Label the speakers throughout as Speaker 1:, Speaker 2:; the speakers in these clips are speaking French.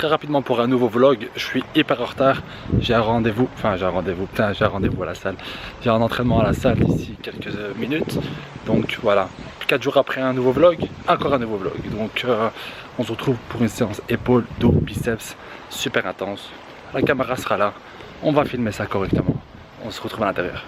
Speaker 1: très rapidement pour un nouveau vlog. Je suis hyper en retard. J'ai un rendez-vous, j'ai un rendez-vous à la salle. J'ai un entraînement à la salle d'ici quelques minutes. Donc voilà, 4 jours après un nouveau vlog, encore un nouveau vlog. Donc on se retrouve pour une séance épaules, dos, biceps super intense. La caméra sera là. On va filmer ça correctement. On se retrouve à l'intérieur.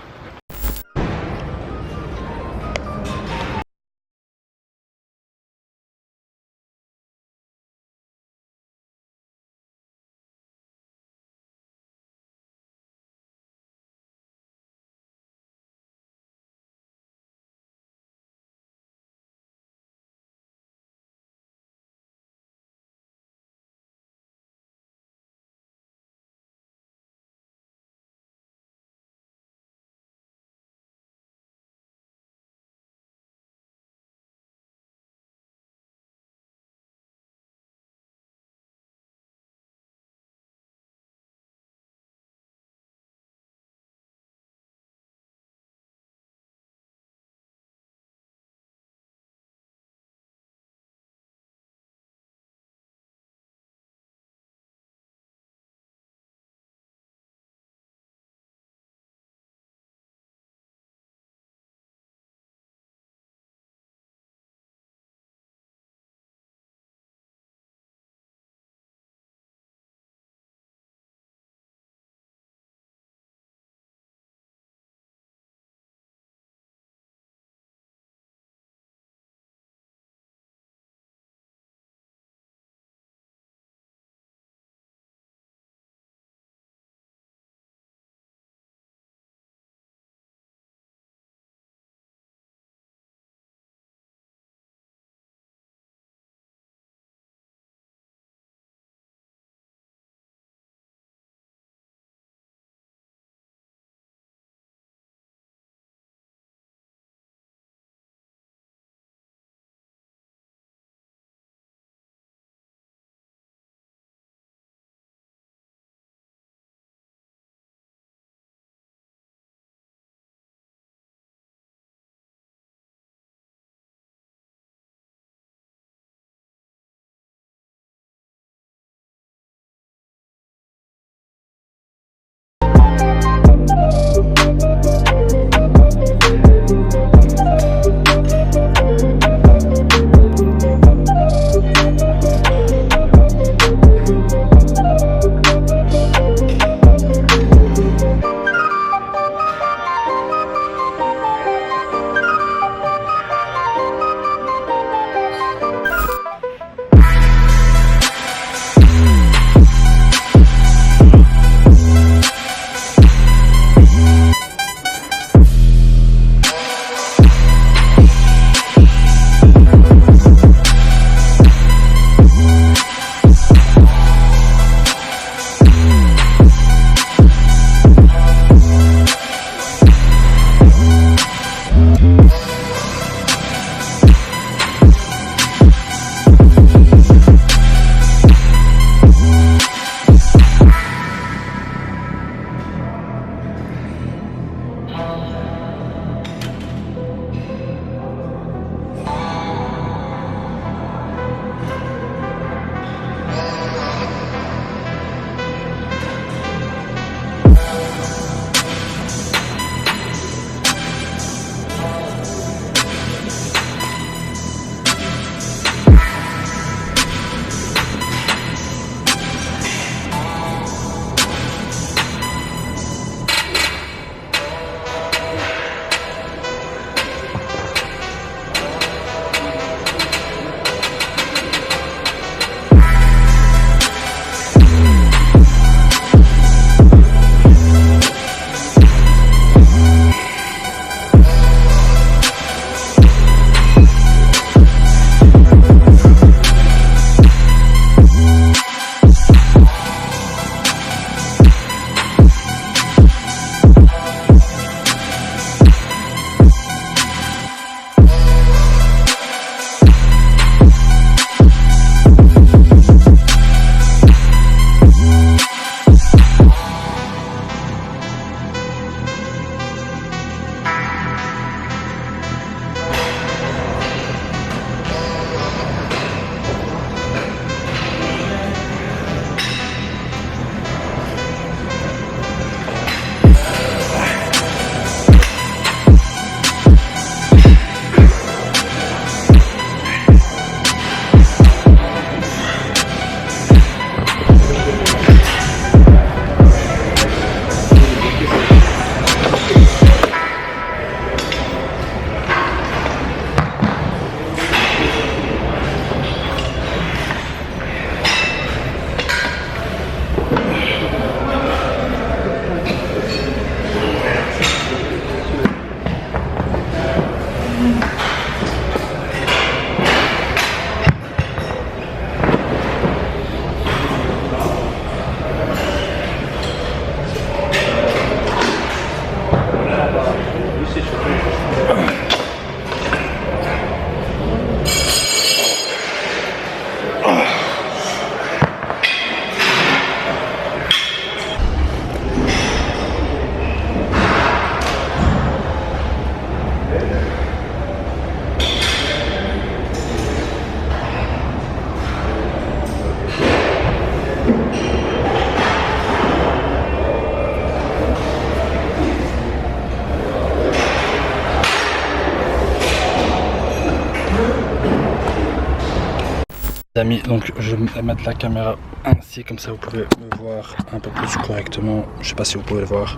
Speaker 1: amis, donc je vais mettre la caméra ainsi, comme ça vous pouvez me voir un peu plus correctement. Je sais pas si vous pouvez le voir.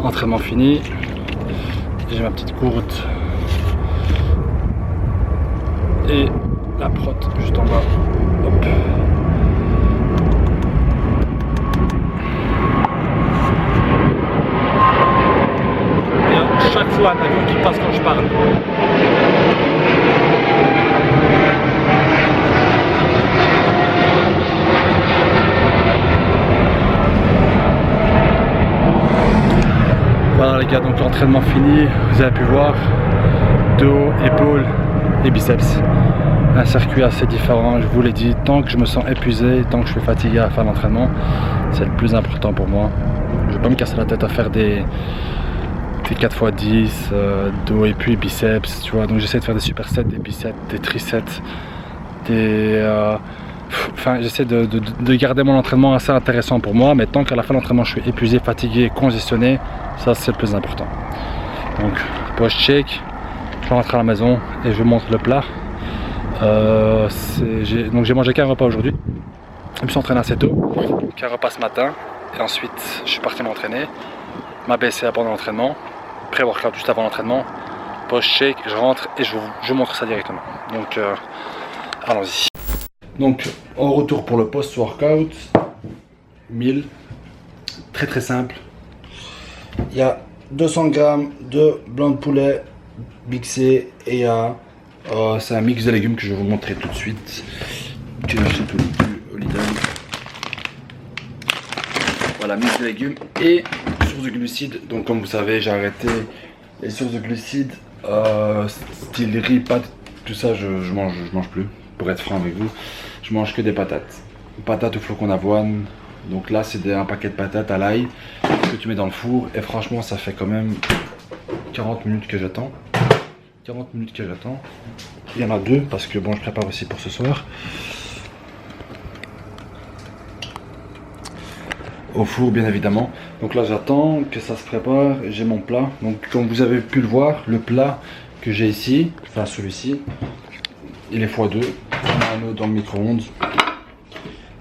Speaker 1: Entraînement fini. J'ai ma petite gourde et la prot juste en bas. Hop. Et chaque fois un avion qui passe quand je parle. Voilà les gars, donc l'entraînement fini, vous avez pu voir, dos, épaules et biceps. Un circuit assez différent, je vous l'ai dit, tant que je me sens épuisé, tant que je suis fatigué à faire l'entraînement, c'est le plus important pour moi. Je ne vais pas me casser la tête à faire des 4x10, dos et puis biceps, tu vois, donc j'essaie de faire des supersets, des biceps, des triceps, enfin j'essaie de garder mon entraînement assez intéressant pour moi, mais tant qu'à la fin de l'entraînement je suis épuisé, fatigué, congestionné, ça c'est le plus important. Donc post shake, je rentre à la maison et je vous montre le plat. Donc j'ai mangé qu'un repas aujourd'hui, je me suis entraîné assez tôt, qu'un repas ce matin, et ensuite je suis parti m'entraîner, ma BCA pendant l'entraînement, pré-workout juste avant l'entraînement, post shake, je rentre et je vous montre ça directement. Donc allons-y. Donc en retour pour le post-workout, 1000, très simple. Il y a 200 grammes de blanc de poulet mixé et c'est un mix de légumes que je vais vous montrer tout de suite. Que j'ai acheté au Lidl. Voilà, mix de légumes et source de glucides. Donc comme vous savez, j'ai arrêté les sources de glucides, style riz, pâtes, tout ça je mange plus. Pour être franc avec vous, je mange que des patates. Patates au flocon d'avoine. Donc là c'est un paquet de patates à l'ail que tu mets dans le four et franchement ça fait quand même 40 minutes que j'attends. 40 minutes que j'attends. Il y en a deux parce que bon je prépare aussi pour ce soir. Au four bien évidemment. Donc là j'attends que ça se prépare. J'ai mon plat. Donc comme vous avez pu le voir, le plat que j'ai ici, enfin celui-ci, il est x2. On a un autre dans le micro-ondes.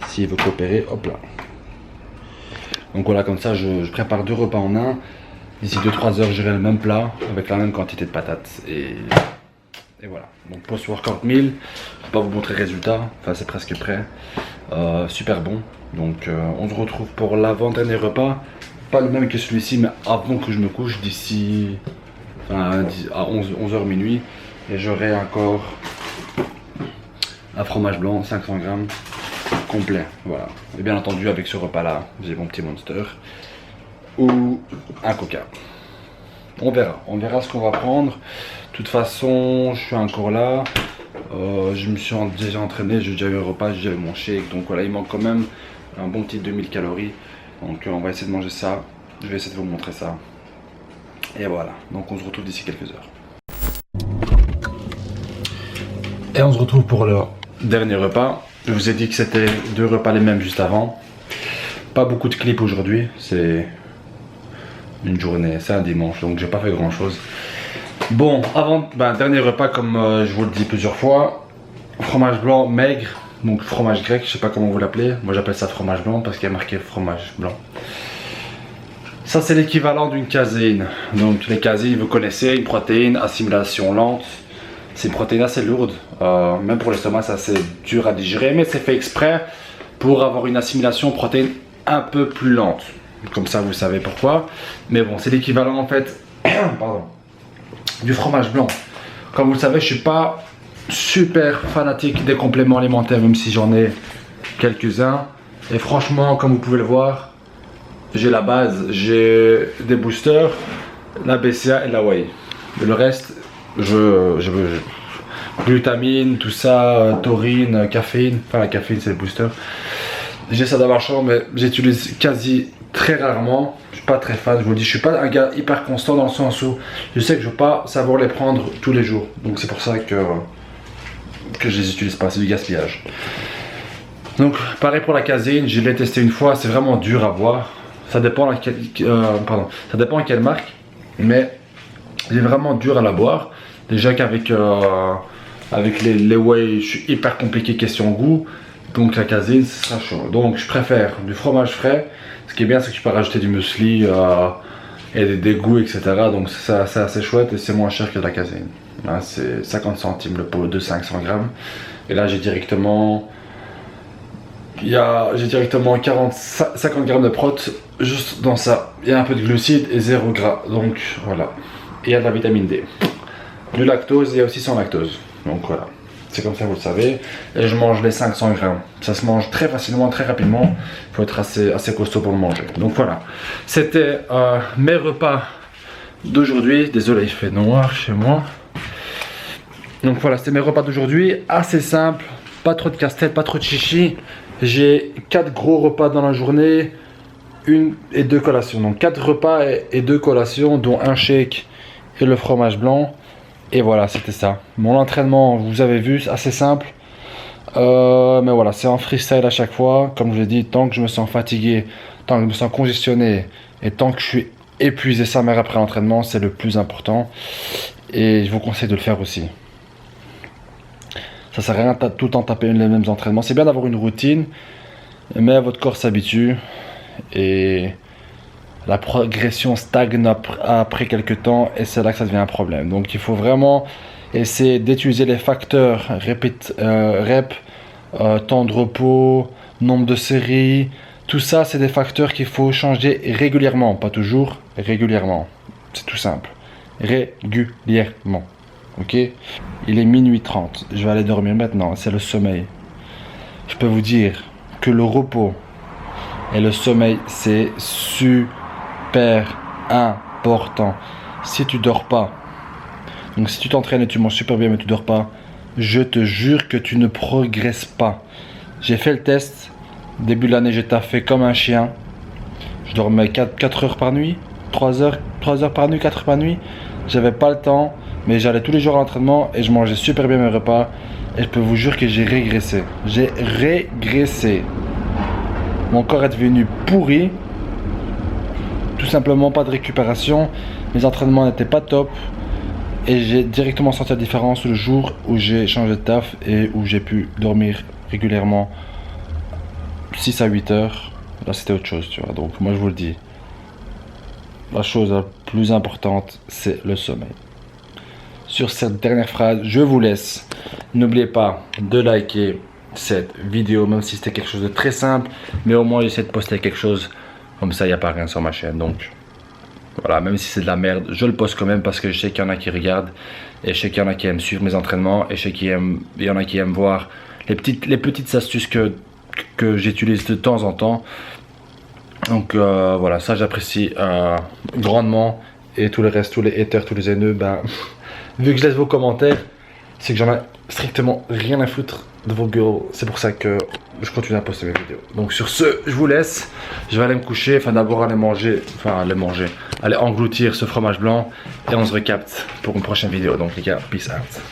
Speaker 1: S'il veut coopérer, hop là. Donc voilà, comme ça je prépare deux repas en un. D'ici 2-3 heures j'aurai le même plat avec la même quantité de patates et voilà. Donc post-workout 1000, je ne vais pas vous montrer le résultat, enfin c'est presque prêt. Super bon. Donc on se retrouve pour l'avant-dernier repas. Pas le même que celui-ci, mais avant que je me couche, d'ici à 11h minuit. Et j'aurai encore un fromage blanc 500 grammes complet. Voilà. Et bien entendu avec ce repas là, j'ai mon petit Monster ou un Coca. On verra ce qu'on va prendre. De toute façon, je suis encore là. Je me suis déjà entraîné, j'ai déjà eu un repas, j'ai déjà eu mon shake. Donc voilà, il manque quand même un bon petit 2000 calories. Donc on va essayer de manger ça. Je vais essayer de vous montrer ça. Et voilà, donc on se retrouve d'ici quelques heures. Et on se retrouve pour le dernier repas. Je vous ai dit que c'était deux repas les mêmes juste avant. Pas beaucoup de clips aujourd'hui, c'est une journée, c'est un dimanche, donc j'ai pas fait grand chose. Bon, dernier repas comme je vous le dis plusieurs fois, fromage blanc maigre, donc fromage grec, je sais pas comment vous l'appelez, moi j'appelle ça fromage blanc parce qu'il y a marqué fromage blanc. Ça c'est l'équivalent d'une caséine, donc les caséines vous connaissez, une protéine, assimilation lente. C'est une protéine assez lourde, même pour l'estomac c'est assez dur à digérer, mais c'est fait exprès pour avoir une assimilation protéine un peu plus lente. Comme ça vous savez pourquoi. Mais bon, c'est l'équivalent en fait pardon, du fromage blanc. Comme vous le savez, je suis pas super fanatique des compléments alimentaires, même si j'en ai quelques-uns. Et franchement, comme vous pouvez le voir, j'ai la base, j'ai des boosters, la BCA et la whey. Le reste, glutamine, tout ça, taurine, caféine. Enfin la caféine c'est le booster. J'ai ça dans ma chambre, mais j'utilise quasi très rarement. Je suis pas très fan, je vous le dis, je suis pas un gars hyper constant dans le sens où je sais que je veux pas savoir les prendre tous les jours. Donc c'est pour ça que je les utilise pas, c'est du gaspillage. Donc pareil pour la caséine, je l'ai testé une fois, c'est vraiment dur à boire. Ça dépend ça dépend à quelle marque, mais il est vraiment dur à la boire. Déjà qu'avec Avec les whey, je suis hyper compliqué question goût. Donc la caséine, ce sera chaud. Donc je préfère du fromage frais. Ce qui est bien, c'est que tu peux rajouter du muesli et des goûts, etc. Donc c'est assez chouette et c'est moins cher que de la caséine. Là, c'est 50 centimes le pot de 500 grammes. Et là, j'ai directement 50 grammes de prot juste dans ça. Il y a un peu de glucides et 0 gras. Donc voilà. Et il y a de la vitamine D. Du lactose, il y a aussi sans lactose. Donc voilà. C'est comme ça, vous le savez. Et je mange les 500 grammes. Ça se mange très facilement, très rapidement. Il faut être assez costaud pour le manger. Donc voilà. C'était mes repas d'aujourd'hui. Désolé, il fait noir chez moi. Donc voilà, c'était mes repas d'aujourd'hui. Assez simple. Pas trop de casse-tête, pas trop de chichi. J'ai 4 gros repas dans la journée. 1 et 2 collations. Donc 4 repas et 2 collations, dont un shake et le fromage blanc. Et voilà, c'était ça. Mon entraînement, vous avez vu, c'est assez simple. Mais voilà, c'est en freestyle à chaque fois. Comme je l'ai dit, tant que je me sens fatigué, tant que je me sens congestionné et tant que je suis épuisé sa mère après l'entraînement, c'est le plus important. Et je vous conseille de le faire aussi. Ça sert à rien de tout le temps taper les mêmes entraînements. C'est bien d'avoir une routine, mais votre corps s'habitue. Et la progression stagne après quelques temps et c'est là que ça devient un problème. Donc il faut vraiment essayer d'utiliser les facteurs rep, temps de repos, nombre de séries. Tout ça, c'est des facteurs qu'il faut changer régulièrement, pas toujours, régulièrement. C'est tout simple. Régulièrement. Ok? Il est minuit 30. Je vais aller dormir maintenant. C'est le sommeil. Je peux vous dire que le repos et le sommeil, c'est super important. Si tu dors pas, donc si tu t'entraînes et tu manges super bien mais tu dors pas, je te jure que tu ne progresses pas. J'ai fait le test. Début de l'année, j'ai taffé comme un chien. Je dormais 4 heures par nuit, 3 heures par nuit, 4 heures par nuit. J'avais pas le temps, mais j'allais tous les jours à l'entraînement et je mangeais super bien mes repas. Et je peux vous jurer que j'ai régressé. J'ai régressé. Mon corps est devenu pourri. Tout simplement pas de récupération. Mes entraînements n'étaient pas top. Et j'ai directement senti la différence le jour où j'ai changé de taf et où j'ai pu dormir régulièrement 6 à 8 heures. Là c'était autre chose, tu vois. Donc moi je vous le dis. La chose la plus importante, c'est le sommeil. Sur cette dernière phrase, je vous laisse. N'oubliez pas de liker cette vidéo, même si c'était quelque chose de très simple. Mais au moins j'essaie de poster quelque chose. Comme ça, il n'y a pas rien sur ma chaîne. Donc voilà, même si c'est de la merde, je le poste quand même parce que je sais qu'il y en a qui regardent. Et je sais qu'il y en a qui aiment suivre mes entraînements. Et je sais qu'il y en a qui aiment voir les petites astuces que j'utilise de temps en temps. Donc voilà, ça j'apprécie grandement. Et tout le reste, tous les haters, tous les haineux, ben, vu que je laisse vos commentaires, c'est que j'en ai strictement rien à foutre de vos gueules. C'est pour ça que je continue à poster mes vidéos. Donc sur ce, je vous laisse. Je vais aller me coucher, enfin d'abord aller aller engloutir ce fromage blanc. Et on se recapte pour une prochaine vidéo. Donc les gars, peace out.